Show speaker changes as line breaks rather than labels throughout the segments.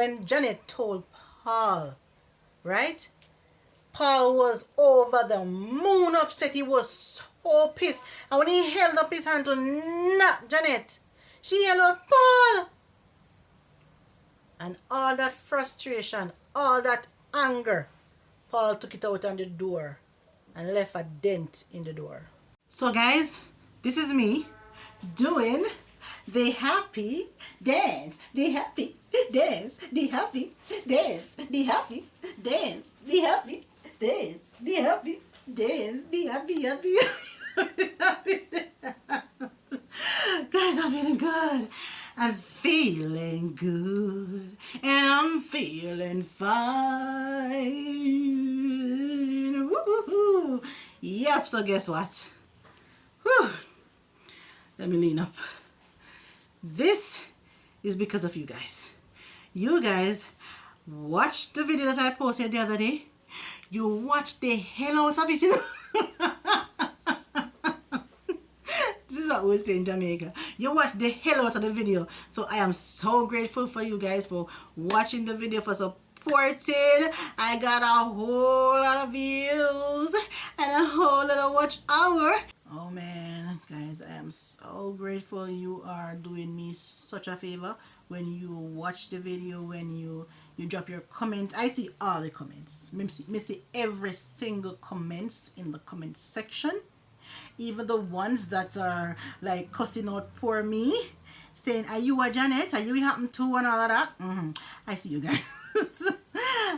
when Janet told Paul, right? Paul was over the moon upset. He was so pissed. And when he held up his hand to knock Janet, she yelled out, Paul! And all that frustration, all that anger, Paul took it out on the door and left a dent in the door. So guys, this is me doing the happy dance, the happy dance, the happy dance, the happy dance, the happy dance, the happy dance, the happy Guys, I'm feeling good. I'm feeling good. And I'm feeling fine. Woo-hoo-hoo. Yep, so guess what? Whew. Let me lean up. This is because of you guys. You guys watched the video that I posted the other day. You watched the hell out of it. This is what we say in Jamaica. You watched the hell out of the video. So I am so grateful for you guys for watching the video, for supporting. I got a whole lot of views and a whole lot of watch hour. Oh man, guys, I am so grateful. You are doing me such a favor when you watch the video, when you drop your comment. I see all the comments. Me see every single comments in the comment section. Even the ones that are like cussing out poor me, saying, are you a Janet? Are you happen to and all of that? I see you guys.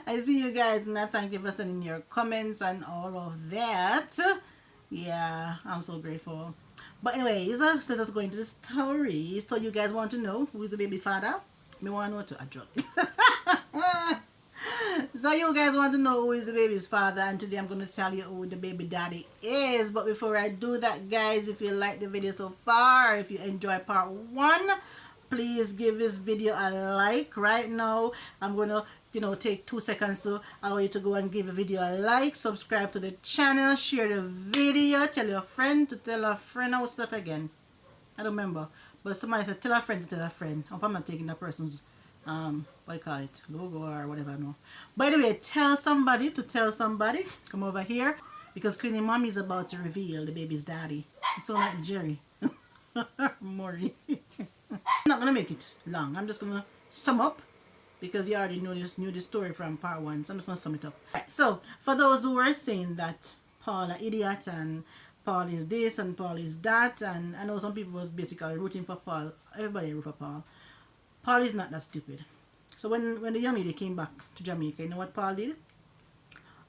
I see you guys, and I thank you for sending your comments and all of that. Yeah, I'm so grateful. But anyways, so let's go into the story. So you guys want to know who is the baby father? Me want to know to a joke. So you guys want to know who is the baby's father, and today I'm going to tell you who the baby daddy is. But before I do that, guys, if you like the video so far, if you enjoy part 1, please give this video a like. Right now I'm going to take 2 seconds to allow you to go and give the video a like, subscribe to the channel, share the video, tell your friend to tell a friend. How was that again? I don't remember, but somebody said tell a friend to tell a friend. I hope I'm not taking that person's what you call it, logo or whatever. No, by the way, tell somebody to tell somebody. Come over here, because Queenie Mommy is about to reveal the baby's daddy. So like Jerry. Maury. I'm not gonna make it long. I'm just gonna sum up, because you already knew the story from part 1, so I'm just gonna sum it up. Right, so for those who were saying that Paul an idiot and Paul is this and Paul is that, and I know some people was basically rooting for Paul. Everybody root for Paul. Paul is not that stupid. So when the young lady came back to Jamaica, you know what Paul did?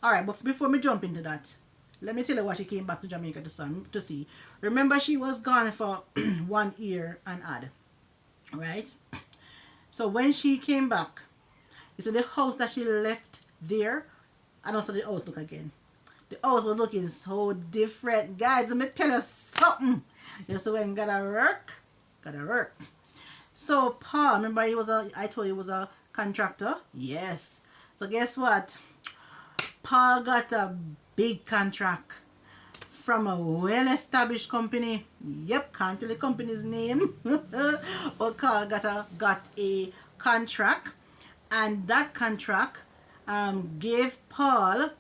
Alright, but before me jump into that, let me tell you what she came back to Jamaica to see. Remember, she was gone for 1 year and odd. Right? So when she came back, you see the house that she left there, and also the house look again. The house was looking so different. Guys, let me tell you something. You see, when gotta work. So Paul, remember I told you he was a contractor? Yes. So guess what? Paul got a big contract from a well-established company. Yep, can't tell the company's name. But Paul got a contract, and that contract gave Paul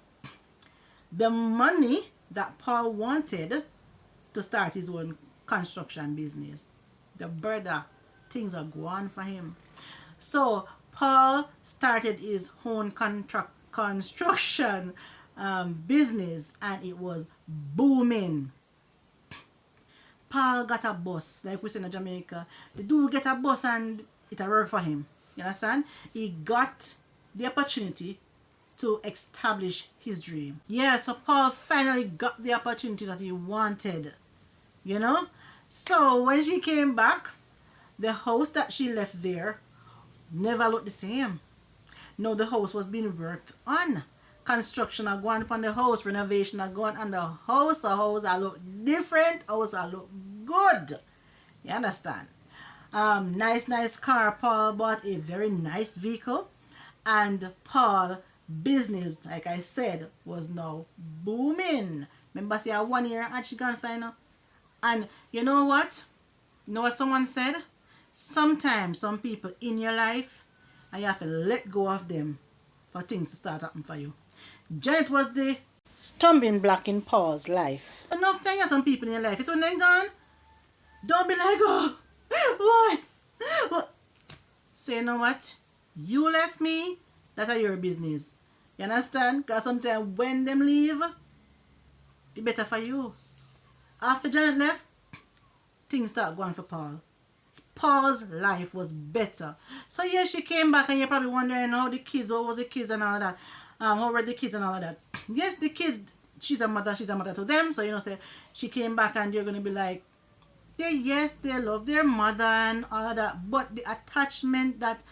the money that Paul wanted to start his own construction business. The brother, things are going for him. So Paul started his own construction business, and it was booming. Paul got a bus, like we say in Jamaica. The dude get a bus and it worked for him. You understand? He got the opportunity to establish his dream. Yeah, so Paul finally got the opportunity that he wanted. You know? So when she came back, the house that she left there never looked the same. No, the house was being worked on. Construction are going upon the house, renovation are going on the house. The house are look different, house are look good. You understand? Nice car. Paul bought a very nice vehicle, and Paul business, like I said, was now booming. Remember, say 1 year and she gone final. And you know what? You know what someone said? Sometimes some people in your life, and you have to let go of them for things to start happening for you. Janet was the stumbling block in Paul's life. Enough time you have some people in your life, it's when they're gone. Don't be like, oh, why? Well, so you know what? You left me, that's your business. You understand? Because sometimes when them leave, it's better for you. After Janet left, things start going for Paul. Paul's life was better. So yeah, she came back and you're probably wondering how the kids, how was the kids and all of that. How were the kids and all of that. Yes, the kids, she's a mother to them. So, you know, say she came back and you're going to be like, they love their mother and all of that. But the attachment that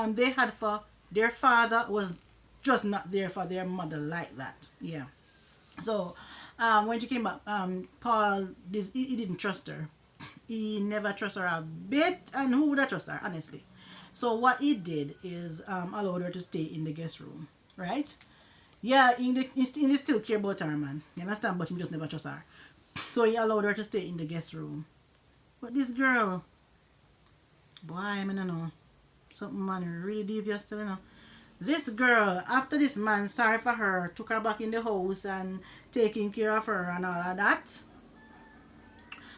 they had for their father was just not there for their mother like that. Yeah. So, when she came back, Paul, he didn't trust her. He never trusted her a bit, and who would have trust her, honestly? So what he did is allowed her to stay in the guest room, right? Yeah, he still care about her, man. You understand? But he just never trust her. So he allowed her to stay in the guest room. But this girl, boy, I don't know. Something, man, really devious still, you know. This girl, after this man, sorry for her, took her back in the house and taking care of her and all of that.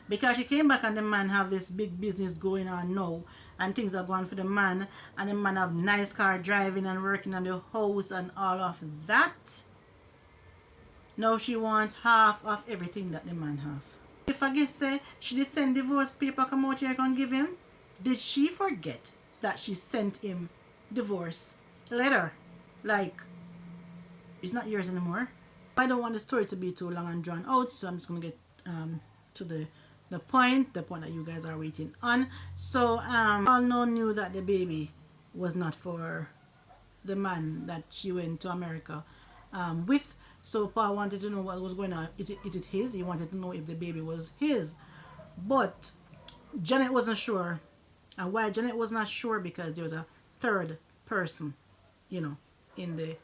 Because she came back and the man have this big business going on now and things are going for the man and the man have nice car driving and working on the house and all of that. Now she wants half of everything that the man have. If I guess say she did send divorce paper come out here and give him, did she forget that she sent him divorce letter? Like, it's not yours anymore. I don't want the story to be too long and drawn out, so I'm just gonna get to the point that you guys are waiting on. So Paul now knew that the baby was not for the man that she went to America with. So Paul wanted to know what was going on. Is it his? He wanted to know if the baby was his. But Janet wasn't sure. And why Janet was not sure? Because there was a third person, you know, in the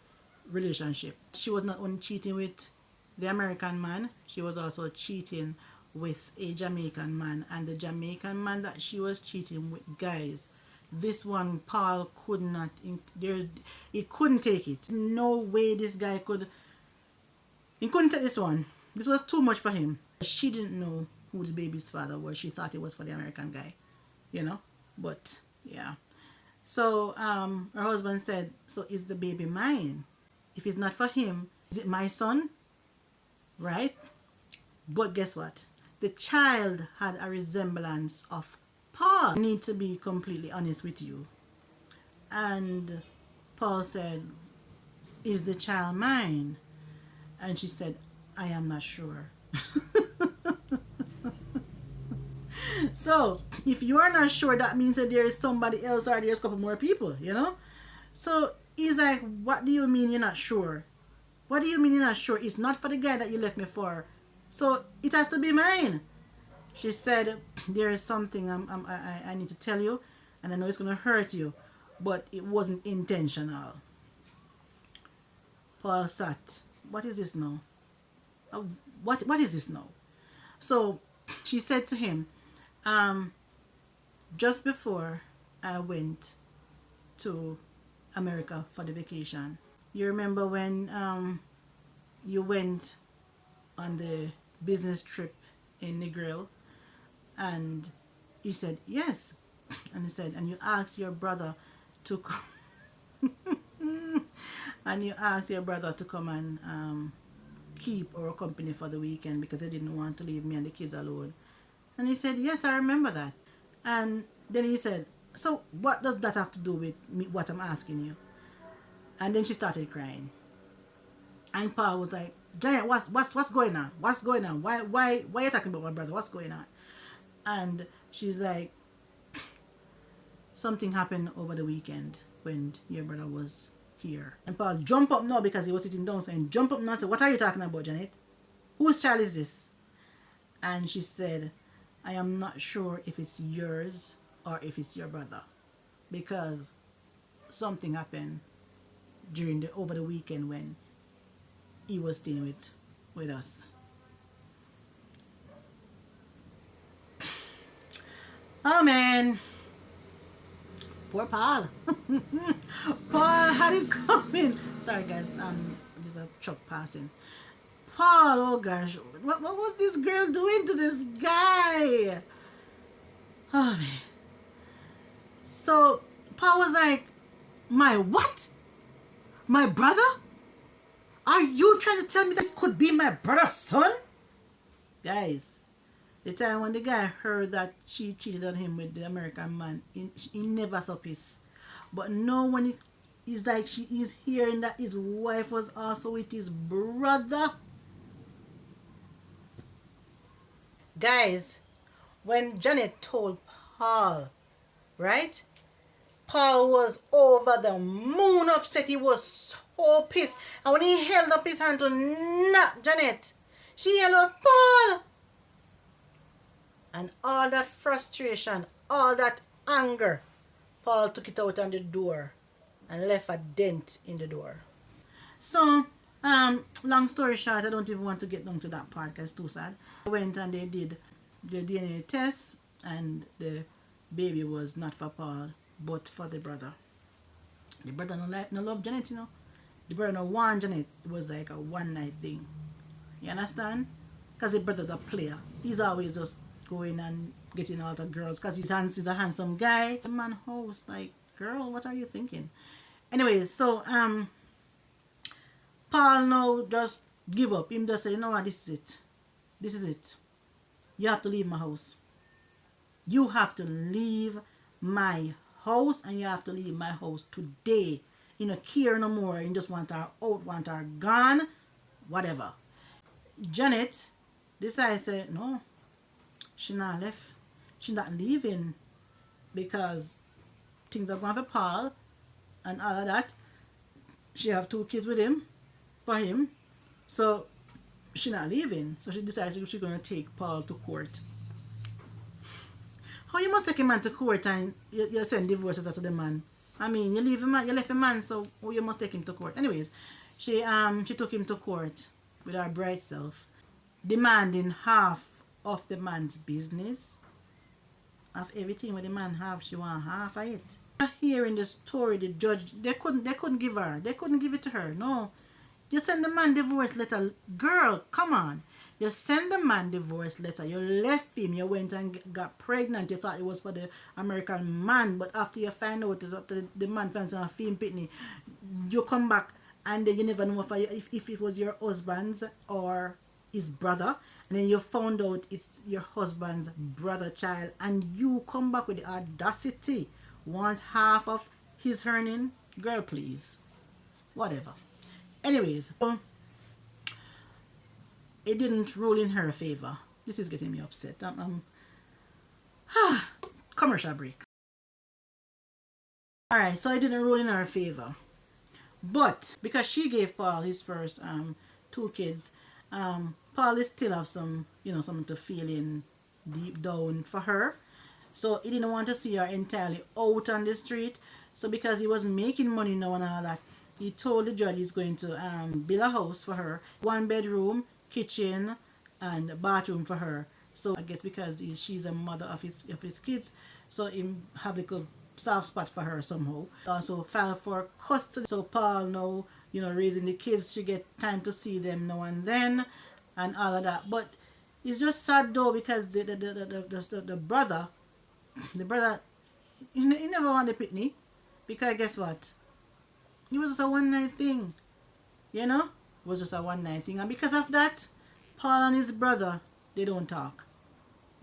relationship. She was not only cheating with the American man, she was also cheating with a Jamaican man, and the Jamaican man that she was cheating with, guys, this one Paul could not, he couldn't take it. No way this guy could, he couldn't take this one. This was too much for him. She didn't know who the baby's father was. She thought it was for the American guy, you know. But yeah, so her husband said, so is the baby mine? If it's not for him, is it my son? Right? But guess what? The child had a resemblance of Paul. I need to be completely honest with you. And Paul said, is the child mine? And she said, I am not sure. So, if you are not sure, that means that there is somebody else or there's a couple more people, you know? So, he's like, what do you mean you're not sure? What do you mean you're not sure? It's not for the guy that you left me for. So it has to be mine. She said, there is something I need to tell you, and I know it's going to hurt you, but it wasn't intentional. Paul sat. What is this now? What is this now? So she said to him, just before I went to America for the vacation, you remember when you went on the business trip in Negril, and you said yes, and he said, and you asked your brother to come and you asked your brother to come and keep our company for the weekend because they didn't want to leave me and the kids alone. And he said, yes, I remember that. And then he said, so what does that have to do with me, what I'm asking you? And then she started crying. And Paul was like, Janet, what's going on? What's going on? Why are you talking about my brother? What's going on? And she's like, something happened over the weekend when your brother was here. And Paul jumped up now because he was sitting down, saying, jump up now and say, what are you talking about, Janet? Whose child is this? And she said, I am not sure if it's yours or if it's your brother, because something happened over the weekend when he was staying with us. Oh man, Poor Paul. Paul had it coming. Sorry guys, there's a truck passing. Paul, oh gosh, what was this girl doing to this guy? Oh man. So Paul was like, my what? My brother? Are you trying to tell me this could be my brother's son? Guys, the time when the guy heard that she cheated on him with the American man, he never saw peace. But now when it is like she is hearing that his wife was also with his brother. Guys, when Janet told Paul, right? Paul was over the moon upset. He was so pissed. And when he held up his hand to knock Janet, she held up Paul. And all that frustration, all that anger, Paul took it out on the door and left a dent in the door. So, long story short, I don't even want to get down to that part because it's too sad. They went and they did the DNA test and the baby was not for Paul but for the brother. The brother no love Janet, you know. The brother no want Janet. It was like a one night thing. You understand? Because the brother's a player. He's always just going and getting all the girls because he's a handsome guy. The man host like, girl, what are you thinking? Anyways, so Paul now just give up. Him just say, you know what, this is it. This is it. You have to leave my house. You have to leave my house and you have to leave my house today. You know, care no more. You just want her out, want her gone, whatever. Janet decided, say, no, she not left. She not leaving because things are going for Paul and all of that. She have 2 kids with him, for him. So she not leaving. So she decided she's going to take Paul to court. How you must take a man to court and you send divorces to the man? I mean, you leave a man, you left a man, so you must take him to court. Anyways, she took him to court with her bright self, demanding half of the man's business. Of everything what the man have, she want half of it. Hearing the story, the judge, they couldn't give it to her. No. You send the man divorce letter. Girl, come on. You send the man divorce letter. You left him. You went and got pregnant. You thought it was for the American man. But after you find out it's after the man finds a film pitney, you come back and then you never know if it was your husband's or his brother. And then you found out it's your husband's brother child. And you come back with the audacity. Want half of his earning? Girl, please. Whatever. Anyways, it didn't rule in her favor. This is getting me upset. Commercial break. Alright, so it didn't rule in her favor. But because she gave Paul his first 2 kids, Paul is still have some, something to feel in deep down for her. So he didn't want to see her entirely out on the street. So because he was making money now and all that, he told the judge he's going to build a house for her. 1 bedroom, kitchen, and bathroom for her. So I guess because she's a mother of his kids, so he have like a soft spot for her somehow. Also filed for custody. So Paul now, raising the kids, she get time to see them now and then, and all of that. But it's just sad though because the brother, he never wanted the pitney, because guess what? It was just a one night thing, It was just a one night thing, and because of that, Paul and his brother, they don't talk.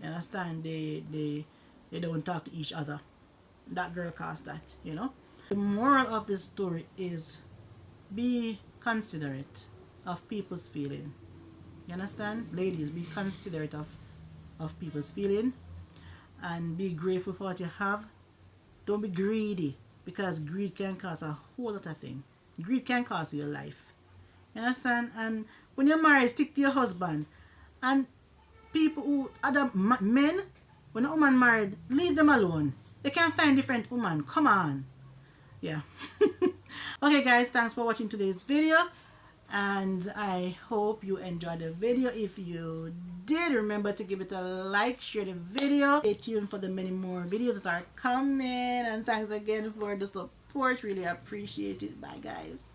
You understand? They don't talk to each other. That girl caused that, The moral of this story is be considerate of people's feeling. You understand? Ladies, be considerate of people's feeling and be grateful for what you have. Don't be greedy, because greed can cause a whole lot of things. Greed can cost you your life. You understand? And when you're married, stick to your husband. And people who, other men, when a woman married, leave them alone. They can find different women. Come on. Yeah. Okay guys, thanks for watching today's video. and I hope you enjoyed the video. If you did, remember to give it a like, share the video, stay tuned for the many more videos that are coming, and thanks again for the support. Really appreciate it. Bye guys.